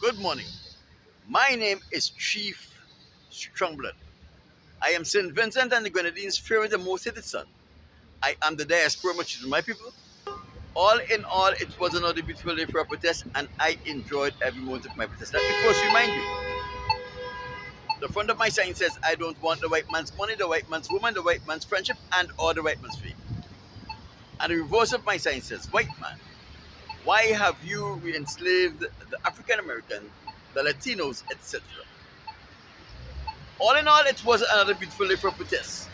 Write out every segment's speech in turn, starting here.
Good morning. My name is Chief Strongblood. I am St. Vincent and the Grenadines' favorite and most hated son. I am the diaspora much to my people. All in all, it was another beautiful day for a protest, and I enjoyed every moment of my protest. Let me first remind you, the front of my sign says, I don't want the white man's money, the white man's woman, the white man's friendship, and or the white man's fame. And the reverse of my sign says, white man, why have you enslaved the African American, the Latinos, etc.? All in all, it was another beautiful day for protest.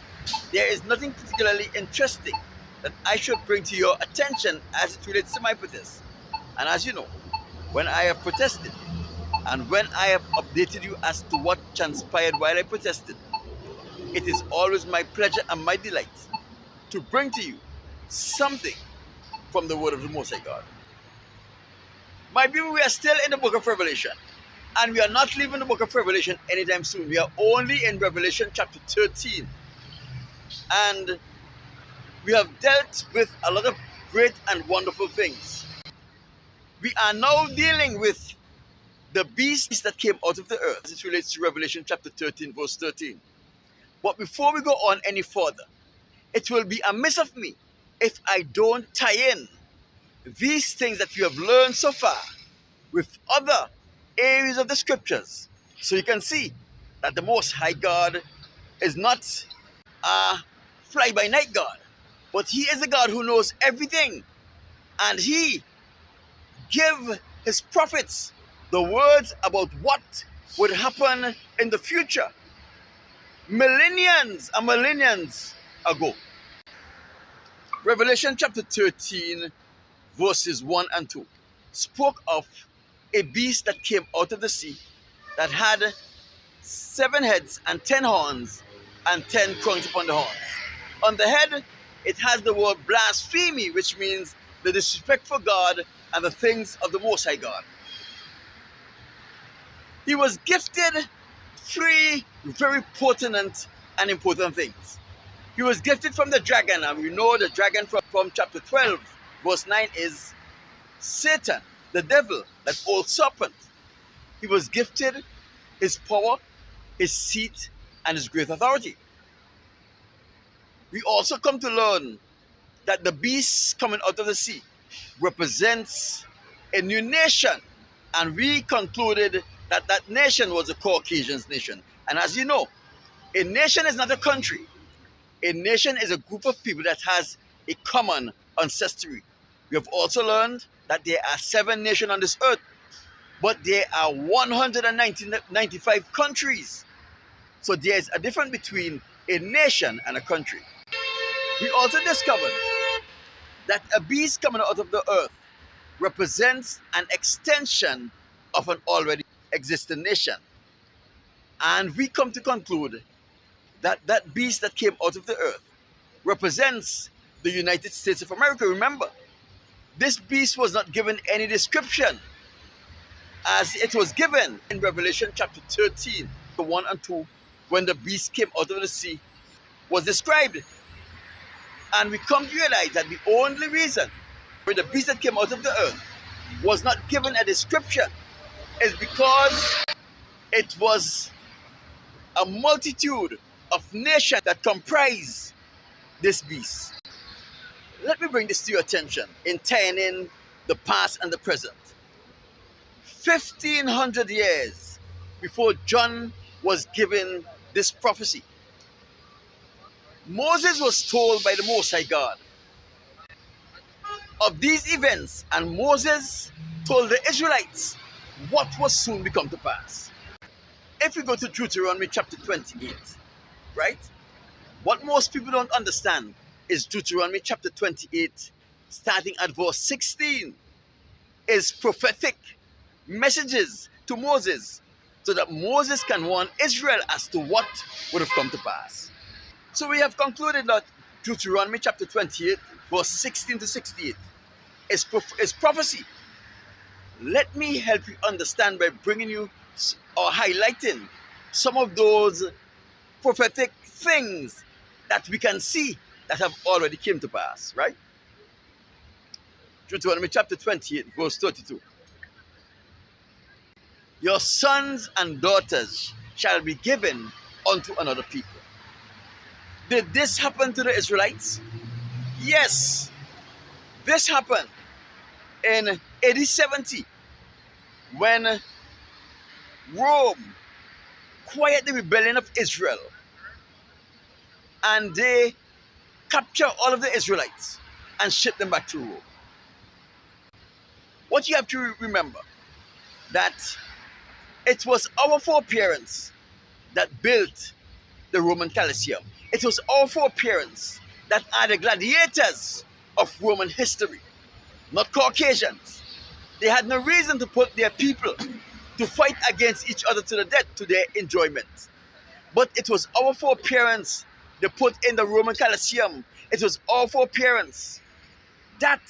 There is nothing particularly interesting that I should bring to your attention as it relates to my protest. And as you know, when I have protested and when I have updated you as to what transpired while I protested, it is always my pleasure and my delight to bring to you something from the word of the Most High God. My people, we are still in the book of Revelation. And we are not leaving the book of Revelation anytime soon. We are only in Revelation chapter 13. And we have dealt with a lot of great and wonderful things. We are now dealing with the beast that came out of the earth as it relates to Revelation chapter 13, verse 13. But before we go on any further, it will be amiss of me if I don't tie in these things that we have learned so far with other areas of the scriptures, so you can see that the Most High God is not a fly-by-night God, but He is a God who knows everything, and He give His prophets the words about what would happen in the future, millenniums and millenniums ago. Revelation chapter 13, verses 1 and 2 spoke of a beast that came out of the sea that had 7 heads and 10 horns and 10 crowns upon the horns. On the head, it has the word blasphemy, which means the disrespect for God and the things of the Most High God. He was gifted 3 very pertinent and important things. He was gifted from the dragon, and we know the dragon from chapter 12, verse 9 is Satan, the devil, that old serpent. He was gifted his power, his seat, and his great authority. We also come to learn that the beast coming out of the sea represents a new nation, and we concluded that that nation was the Caucasian nation. And as you know, a nation is not a country. A nation is a group of people that has a common ancestry. We have also learned that there are 7 nations on this earth, but there are 195 countries. So there's a difference between a nation and a country. We also discovered that a beast coming out of the earth represents an extension of an already existing nation. And we come to conclude that that beast that came out of the earth represents the United States of America. Remember, this beast was not given any description as it was given in Revelation chapter 13, 1 and 2, when the beast came out of the sea, was described. And we come to realize that the only reason for the beast that came out of the earth was not given a description is because it was a multitude of nations that comprise this beast. Let me bring this to your attention in tying in the past and the present. 1,500 years before John was given this prophecy, Moses was told by the Most High God of these events, and Moses told the Israelites what was soon become to pass. If we go to Deuteronomy chapter 28, right? What most people don't understand is Deuteronomy chapter 28, starting at verse 16, is prophetic messages to Moses so that Moses can warn Israel as to what would have come to pass. So we have concluded that Deuteronomy chapter 28, verse 16 to 68 is prophecy. Let me help you understand by bringing you or highlighting some of those prophetic things that we can see that have already came to pass, right? Deuteronomy chapter 28, verse 32. Your sons and daughters shall be given unto another people. Did this happen to the Israelites? Yes. This happened in AD 70 when Rome quieted the rebellion of Israel and they captured all of the Israelites and shipped them back to Rome. What you have to remember, that it was our foreparents that built the Roman Colosseum. It was our foreparents that are the gladiators of Roman history, not Caucasians. They had no reason to put their people to fight against each other to the death to their enjoyment. But it was our foreparents that put in the Roman Colosseum. It was our foreparents that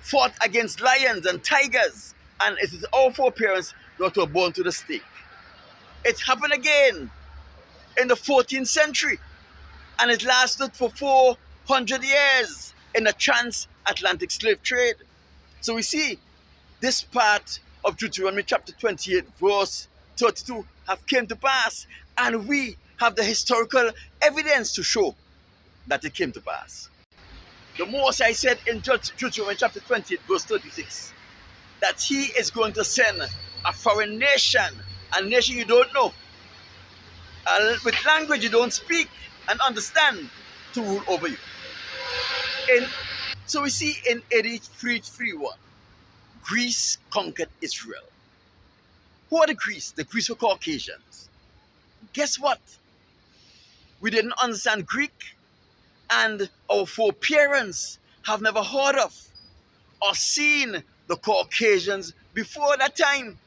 fought against lions and tigers, and it is our foreparents that were born to the stake. It happened again in the 14th century, and it lasted for 400 years in the transatlantic slave trade. So we see this part of Deuteronomy chapter 28 verse 32 have came to pass, and we have the historical evidence to show that it came to pass. The Most High said in Deuteronomy chapter 28 verse 36 that he is going to send a foreign nation, a nation you don't know, with language you don't speak and understand, to rule over you. So we see in AD 331, Greece conquered Israel. Who are the Greeks? The Greeks were Caucasians. Guess what? We didn't understand Greek, and our foreparents have never heard of or seen the Caucasians before that time.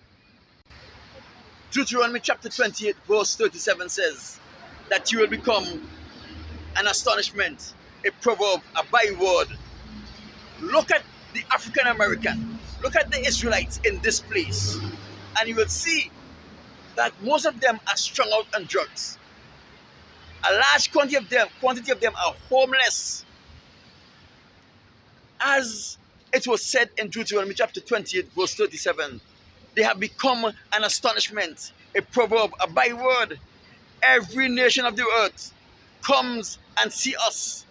Deuteronomy chapter 28 verse 37 says that you will become an astonishment, a proverb, a byword. Look at the African American, look at the Israelites in this place, and you will see that most of them are strung out on drugs. A large quantity of them are homeless. As it was said in Deuteronomy chapter 28 verse 37, they have become an astonishment, a proverb, a byword. Every nation of the earth comes and see us.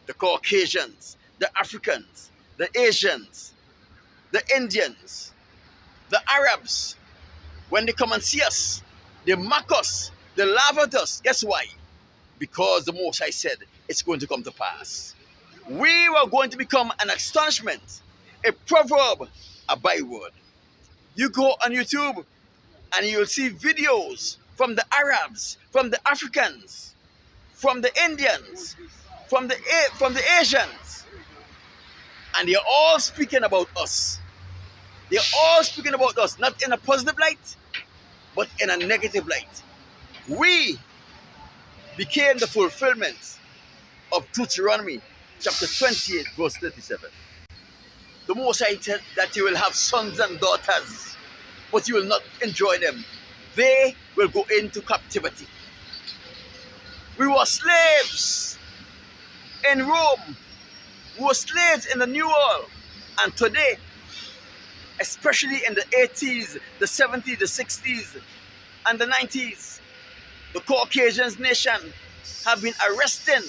The Caucasians, the Africans, the Asians, the Indians, the Arabs. When they come and see us, they mock us, they laugh at us. Guess why? Because the Most High said it's going to come to pass. We were going to become an astonishment, a proverb, a byword. You go on YouTube and you'll see videos from the Arabs, from the Africans, from the Indians, from the Asians, and they're all speaking about us. They're all speaking about us, not in a positive light, but in a negative light. We became the fulfillment of Deuteronomy chapter 28 verse 37. The Most High said that you will have sons and daughters, but you will not enjoy them. They will go into captivity. We were slaves in Rome. We were slaves in the New World. And today, especially in the 80s, the 70s, the 60s, and the 90s, the Caucasian nation have been arresting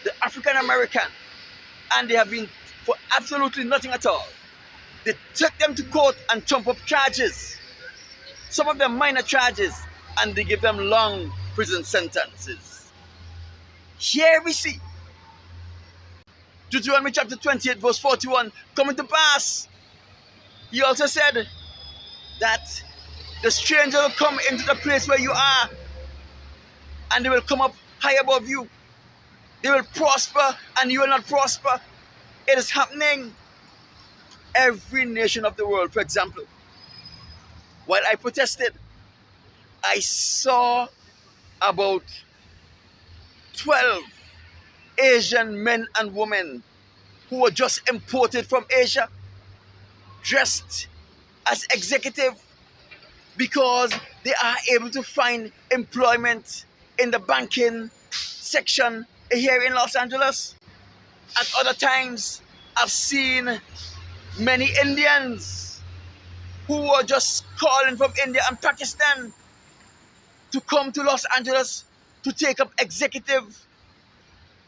the African American, and they have been for absolutely nothing at all. They took them to court and trump up charges, some of them minor charges, and they give them long prison sentences. Here we see Deuteronomy chapter 28 verse 41 coming to pass. He also said that the stranger will come into the place where you are, and they will come up high above you. They will prosper and you will not prosper. It is happening. Every nation of the world, for example, while I protested, I saw about 12 Asian men and women who were just imported from Asia, dressed as executive, because they are able to find employment in the banking section here in Los Angeles. At other times, I've seen many Indians who were just calling from India and Pakistan to come to Los Angeles to take up executive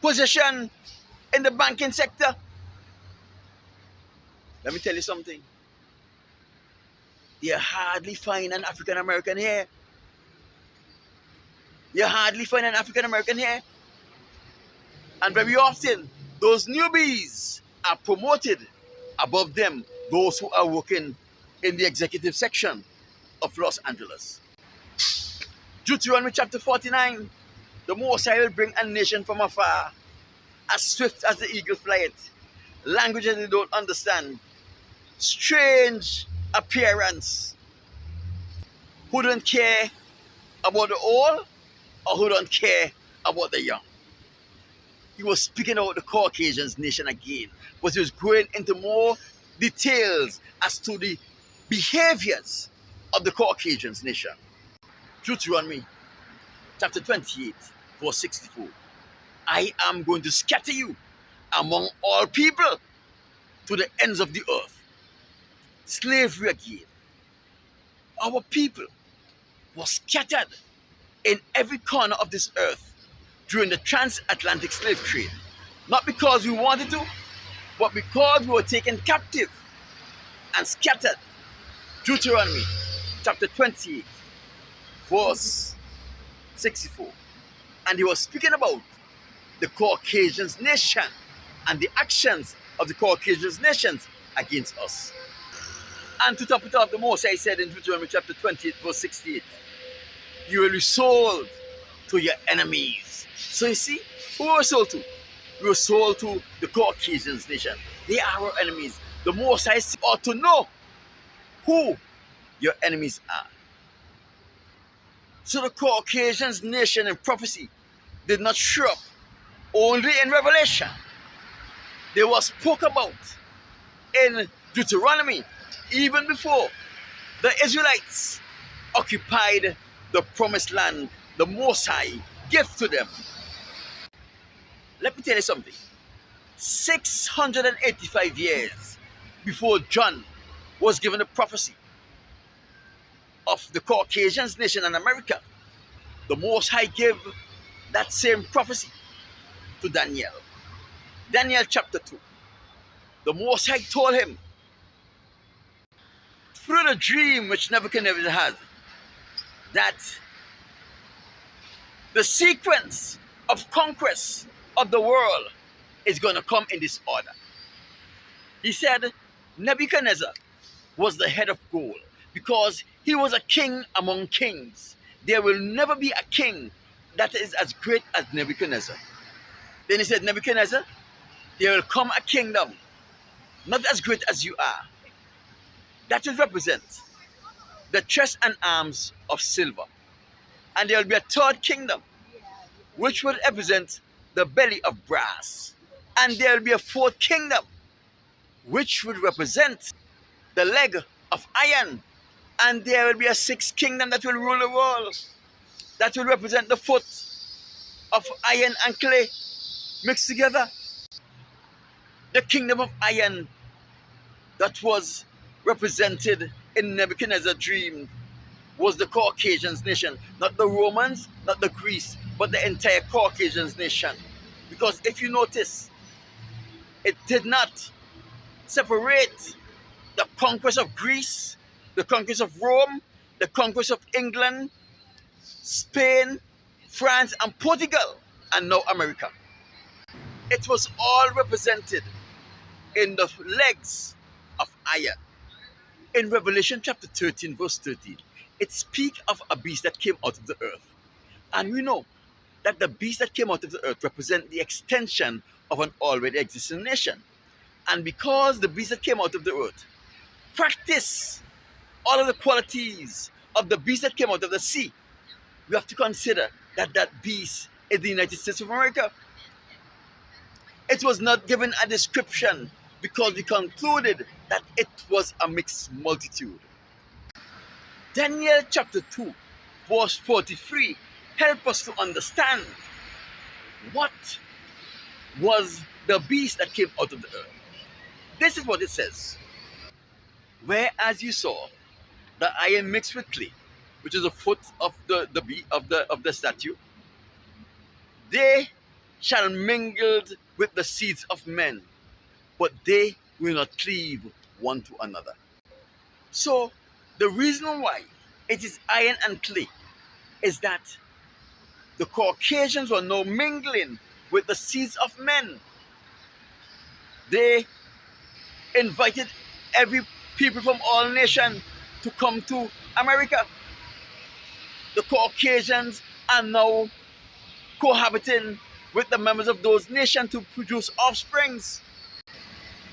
position in the banking sector. Let me tell you something. You hardly find an African American here. You hardly find an African American here. And very often, those newbies are promoted above them, those who are working in the executive section of Los Angeles. Deuteronomy chapter 49, the Most High will bring a nation from afar, as swift as the eagle flieth, languages they don't understand, strange appearance, who don't care about the old or who don't care about the young. He was speaking about the Caucasians nation again, but he was going into more details as to the behaviors of the Caucasians nation. Deuteronomy chapter 28, verse 64. I am going to scatter you among all people to the ends of the earth. Slavery again. Our people was scattered in every corner of this earth during the transatlantic slave trade. Not because we wanted to, but because we were taken captive and scattered. Deuteronomy chapter 28, verse 64. And he was speaking about the Caucasians nation and the actions of the Caucasians nations against us. And to top it off, the Most High said in Deuteronomy chapter 28, verse 68, you will be sold to your enemies. So you see, who were we sold to? We were sold to the Caucasians nation. They are our enemies. The Most High ought to know who your enemies are. So the Caucasians nation in prophecy did not show up only in Revelation. They were spoke about in Deuteronomy even before the Israelites occupied the promised land the Most High gave to them. Let me tell you something. 685 years before John was given the prophecy of the Caucasians nation in America, the Most High gave that same prophecy to Daniel. Daniel chapter 2. The Most High told him through the dream which Nebuchadnezzar had that the sequence of conquest of the world is going to come in this order. He said Nebuchadnezzar was the head of gold because he was a king among kings. There will never be a king that is as great as Nebuchadnezzar. Then he said, Nebuchadnezzar, there will come a kingdom not as great as you are. That will represent the chest and arms of silver. And there will be a third kingdom, which will represent the belly of brass. And there will be a fourth kingdom, which will represent the leg of iron. And there will be a sixth kingdom that will rule the world, that will represent the foot of iron and clay mixed together. The kingdom of iron that was represented in Nebuchadnezzar's dream was the Caucasians nation, not the Romans, not the Greece, but the entire Caucasians nation. Because if you notice, it did not separate the conquest of Greece, the conquest of Rome, the conquest of England, Spain, France, and Portugal, and now America. It was all represented in the legs of iron. In Revelation chapter 13, verse 13, it speaks of a beast that came out of the earth. And we know that the beast that came out of the earth represents the extension of an already existing nation. And because the beast that came out of the earth practice all of the qualities of the beast that came out of the sea, we have to consider that that beast is the United States of America. It was not given a description because we concluded that it was a mixed multitude. Daniel chapter 2, verse 43 help us to understand what was the beast that came out of the earth. This is what it says. Whereas you saw the iron mixed with clay, which is the foot of the statue, they shall mingle with the seeds of men, but they will not cleave one to another. So the reason why it is iron and clay is that the Caucasians were now mingling with the seeds of men. They invited every people from all nations to come to America. The Caucasians are now cohabiting with the members of those nations to produce offsprings.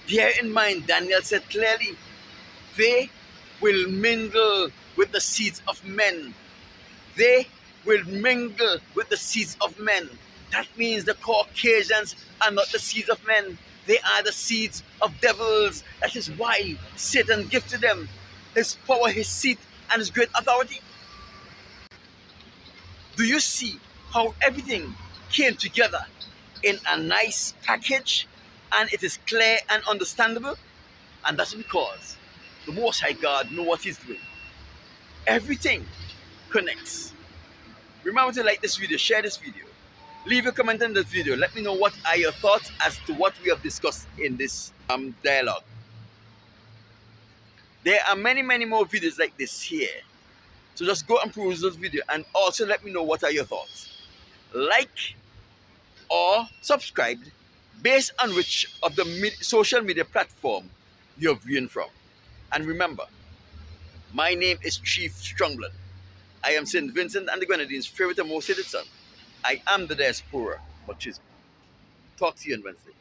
Bear in mind, Daniel said clearly, they will mingle with the seeds of men. They will mingle with the seeds of men. That means the Caucasians are not the seeds of men. They are the seeds of devils. That is why Satan gifted them his power, his seat, and his great authority. Do you see how everything came together in a nice package and it is clear and understandable? And that's because the Most High God knows what He's doing. Everything connects. Remember to like this video, share this video, leave a comment on this video. Let me know what are your thoughts as to what we have discussed in this dialogue. There are many more videos like this here. So just go and peruse those videos and also let me know what are your thoughts. Like or subscribe based on which of the social media platform you're viewing from. And remember, my name is Chief Strongblood. I am St. Vincent and the Grenadines' favorite and most hated son. I am the diaspora. Talk to you on Wednesday.